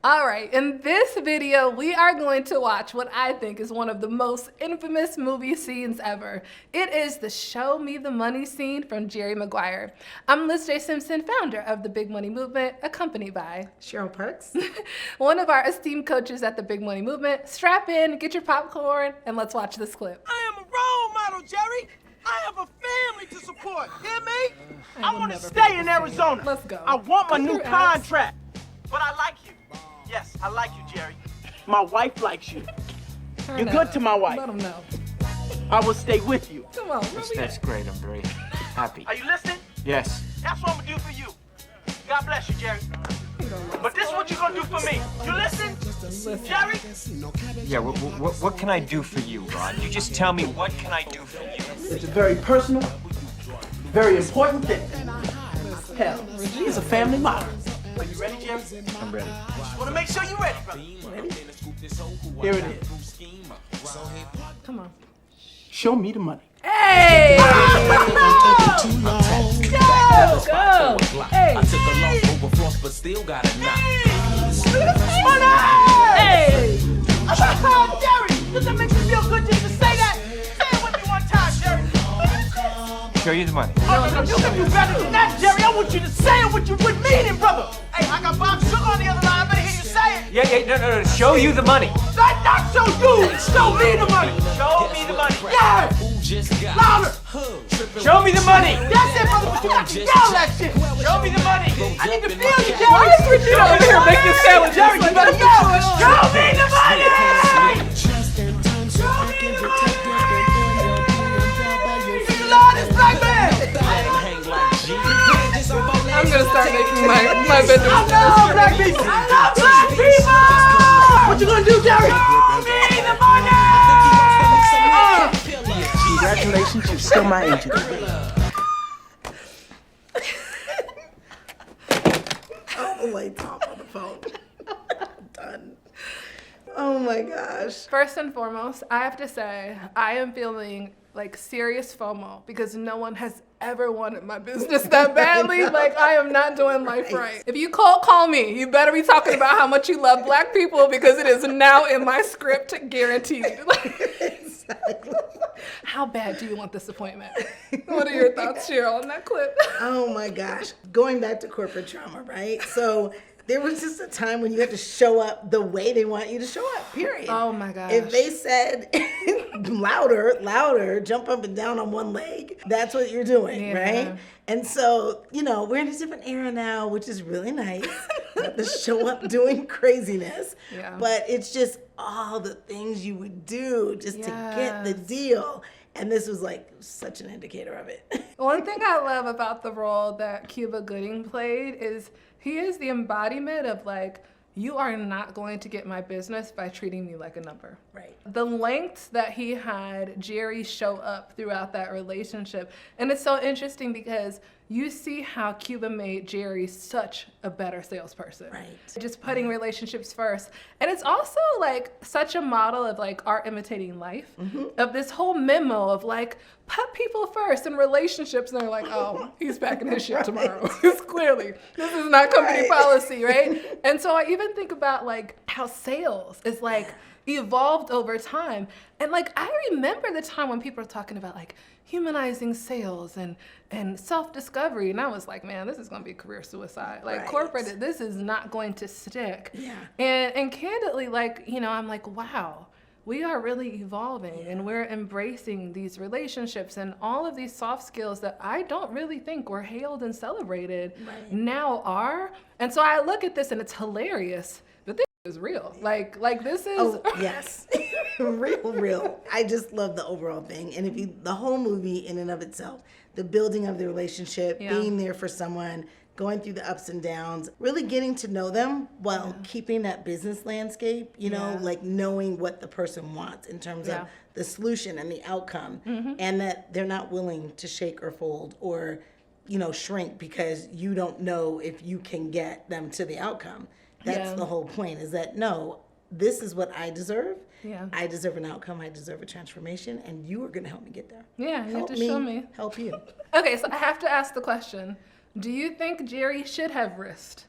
All right, in this video, we are going to watch what I think is one of the most infamous movie scenes ever. It is the Show Me the Money scene from Jerry Maguire. I'm Liz J. Simpson, founder of the Big Money Movement, accompanied by Cheryl Parks, one of our esteemed coaches at the Big Money Movement. Strap in, get your popcorn, and let's watch this clip. I am a role model, Jerry. I have a family to support. Hear me? I want to stay in Arizona. Let's go. I want my Come new through, Alex. contract. But I like you. Yes, I like you, Jerry. My wife likes you. You're good to my wife. Let them know. I will stay with you. Come on, where we That's at? great. I'm very happy. Are you listening? Yes. That's what I'm gonna do for you. God bless you, Jerry. But this is what you're gonna do for me. You listen? Jerry? Yeah. What can I do for you, Rod? You just tell me what can I do for you. It's a very personal, very important thing. Hell, it's a family matter. Are you ready, Jerry? I'm ready. Just wanna make sure you're ready, brother. Here it is. Come on. Show me the money. Hey! Go! Hey! I took a long overfloss, but still got a knot. Hey! Jerry, does that make you feel good just to say that? Say it with me one time, Jerry. Show you the money. No, you can do better than that, Jerry. I want you to say it with meaning, brother. Hey, I got Bob Sugar on the other line. I better hear you say it. Yeah. No. Show you the money. Not show you. Show me the money. Show me the money. Yeah. Louder. Show me the money. That's it, brother. But you got to yell that shit. Show me the money. I need to feel you, Jerry. Why is Richard over here making sandwiches? Jerry, you better yell. Show me the money. Show me the money. You love this black man. I'm gonna start making my vendors. I love black people. I love black people. What you gonna do, Jerry? Show me the money. Congratulations, you're still my agent. oh, the lights off on the phone. Done. Oh my gosh. First and foremost, I have to say, I am feeling like serious FOMO because no one has ever wanted my business that badly. Like, I am not doing life right. If you call me, you better be talking about how much you love black people because it is now in my script, guaranteed. Exactly. How bad do you want this appointment? What are your thoughts, Cheryl, on that clip? Oh my gosh. Going back to corporate trauma, right? So there was just a time when you had to show up the way they want you to show up, period. Oh my gosh. If they said louder, jump up and down on one leg, that's what you're doing, Yeah. right? And so, we're in a different era now, which is really nice. Not to show up doing craziness. Yeah. But it's just all the things you would do just to get the Yes. deal. And this was like such an indicator of it. One thing I love about the role that Cuba Gooding played is he is the embodiment of like, you are not going to get my business by treating me like a number. Right. The lengths that he had Jerry show up throughout that relationship. And it's so interesting because you see how Cuba made Jerry such a better salesperson. Right. Just putting relationships first. And it's also like such a model of like art imitating life, of this whole memo of like, put people first in relationships. And they're like, oh, he's packing his shit tomorrow. It's clearly, this is not company policy, right? And so I even think about like how sales is like evolved over time. And like, I remember the time when people were talking about like humanizing sales and self-discovery. And I was like, man, this is going to be career suicide. Like Right. corporate, this is not going to stick. Yeah. And candidly, like, I'm like, wow, we are really evolving and we're embracing these relationships and all of these soft skills that I don't really think were hailed and celebrated now are. And so I look at this and it's hilarious, but this is real. Like this is. Oh, yes. real. I just love the overall thing. And the whole movie in and of itself, the building of the relationship, being there for someone, going through the ups and downs, really getting to know them while keeping that business landscape, like knowing what the person wants in terms of the solution and the outcome, and that they're not willing to shake or fold or, shrink because you don't know if you can get them to the outcome. That's the whole point, is that, no, this is what I deserve. Yeah. I deserve an outcome. I deserve a transformation, and you are going to help me get there. Yeah, you have Help to me show me. help you. Okay, so I have to ask the question, do you think Jerry should have risked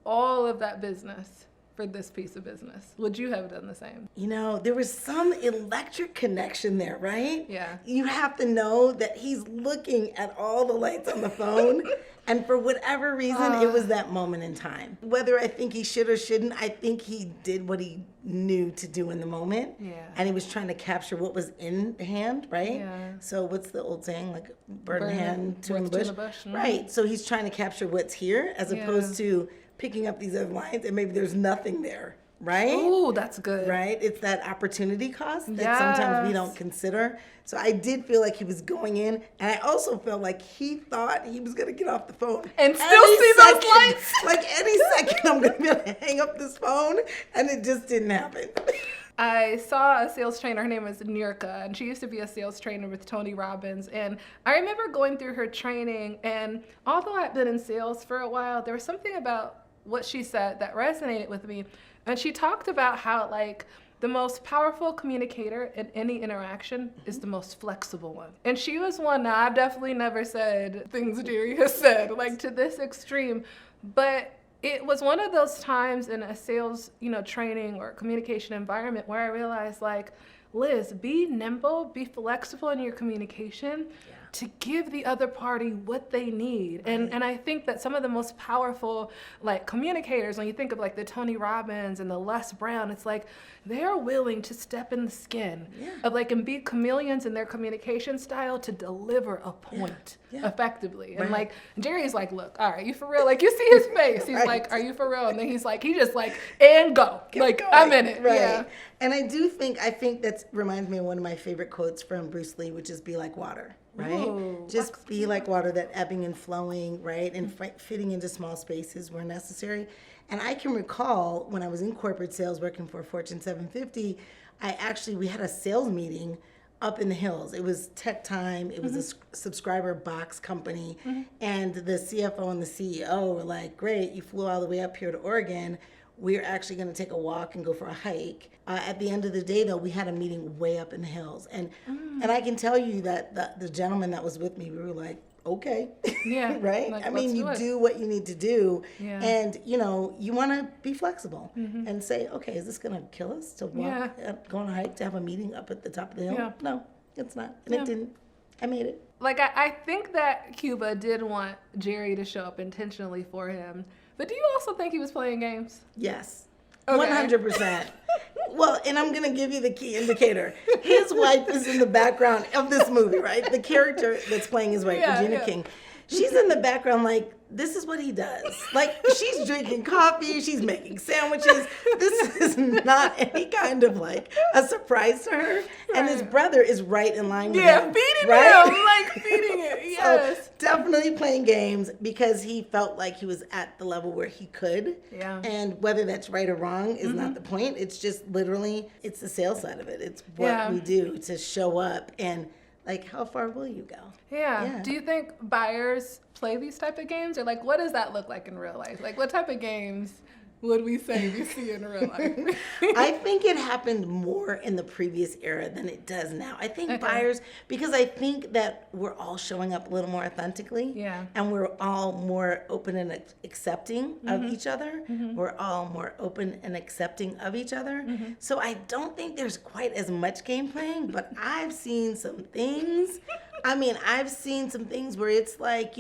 all of that business for this piece of business? Would you have done the same? You know, there was some electric connection there, right? Yeah. You have to know that he's looking at all the lights on the phone, and for whatever reason, it was that moment in time. Whether I think he should or shouldn't, I think he did what he knew to do in the moment. Yeah. And he was trying to capture what was in hand, right? Yeah. So what's the old saying? Like, bird in Bird hand, two in the worth bush. two in the bush. Mhm. Right. So he's trying to capture what's here as opposed to picking up these other lines and maybe there's nothing there, right? Ooh, that's good. Right? It's that opportunity cost that sometimes we don't Yes. consider. So I did feel like he was going in, and I also felt like he thought he was gonna get off the phone And still any see those second. lights. Like any second, I'm gonna be able to hang up this phone, and it just didn't happen. I saw a sales trainer, her name is Nurka, and she used to be a sales trainer with Tony Robbins. And I remember going through her training, and although I'd been in sales for a while, there was something about what she said that resonated with me. And she talked about how, like, the most powerful communicator in any interaction is the most flexible one. And she was one that I've definitely never said things Jerry has said, like to this extreme. But it was one of those times in a sales, training or communication environment where I realized, like, Liz, be nimble, be flexible in your communication to give the other party what they need. And I think that some of the most powerful, like, communicators, when you think of, like, the Tony Robbins and the Les Brown, it's like they're willing to step in the skin of, like, and be chameleons in their communication style to deliver a point effectively. And, like, Jerry's like, look, all right, you for real? Like, you see his face. He's like, are you for real? And then he's like, he just like, and go. Like, I'm in it. Right. Yeah. And I think that reminds me of one of my favorite quotes from Bruce Lee, which is be like water. Right? Ooh, Just be like water, that ebbing and flowing, right? And fitting into small spaces where necessary. And I can recall when I was in corporate sales working for Fortune 750, we had a sales meeting up in the hills. It was tech time. It was a subscriber box company. And the CFO and the CEO were like, great, you flew all the way up here to Oregon. We're actually going to take a walk and go for a hike. At the end of the day, though, we had a meeting way up in the hills. And I can tell you that the gentleman that was with me, we were like, okay. Yeah. Right? Like, I mean, you do what you need to do. Yeah. And, you want to be flexible and say, okay, is this going to kill us to walk, go on a hike, to have a meeting up at the top of the hill? Yeah. No, it's not. And it didn't. I made it. Like, I think that Cuba did want Jerry to show up intentionally for him. But do you also think he was playing games? Yes. Okay. 100%. Well, and I'm going to give you the key indicator. His wife is in the background of this movie, right? The character that's playing his wife, Regina King. She's in the background like, this is what he does. Like, she's drinking coffee, she's making sandwiches. This is not any kind of, like, a surprise to her. Right. And his brother is right in line with him. Feeding right? him, like feeding it, yes. So definitely playing games because he felt like he was at the level where he could. Yeah. And whether that's right or wrong is not the point. It's just literally, it's the sales side of it. It's what we do to show up and, like, how far will you go? Yeah. Do you think buyers play these type of games, or like what does that look like in real life? Like what type of games would we say we see in real life? I think it happened more in the previous era than it does now. I think buyers, because I think that we're all showing up a little more authentically. Yeah. And we're all more open and accepting of each other. We're all more open and accepting of each other. So I don't think there's quite as much game playing, but I've seen some things. I've seen some things where it's like,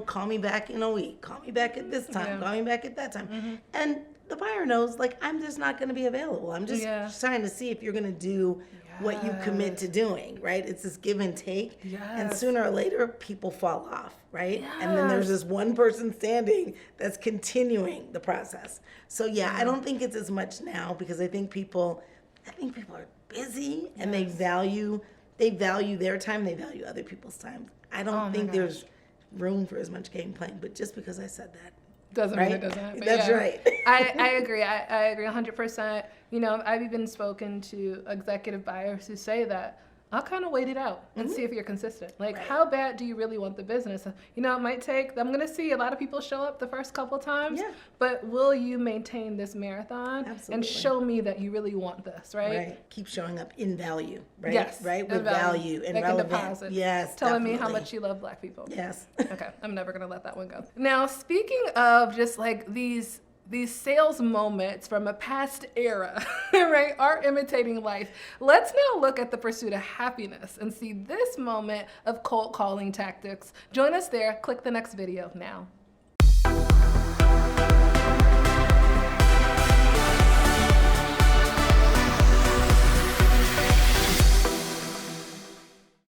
call me back in a week, call me back at this time, call me back at that time. And the buyer knows, like, I'm just not going to be available. I'm just trying to see if you're going to do what you commit to doing, right? It's this give and take. And sooner or later, people fall off, right? And then there's this one person standing that's continuing the process. So, I don't think it's as much now because I think people are busy and they value their time, they value other people's time. I don't think there's room for as much game playing, but just because I said that, doesn't mean it doesn't happen. That's right. I agree. I agree 100%. I've even spoken to executive buyers who say that I'll kind of wait it out and see if you're consistent. Like, how bad do you really want the business? It might take, I'm going to see a lot of people show up the first couple times, but will you maintain this marathon and show me that you really want this, right? Right. Keep showing up in value, right? Yes. Right? With value and relevant. Deposit. Yes, Telling me how definitely. much you love Black people. Yes. Okay, I'm never going to let that one go. Now, speaking of just like these these sales moments from a past era, right, are imitating life. Let's now look at the pursuit of happiness and see this moment of cold calling tactics. Join us there. Click the next video now.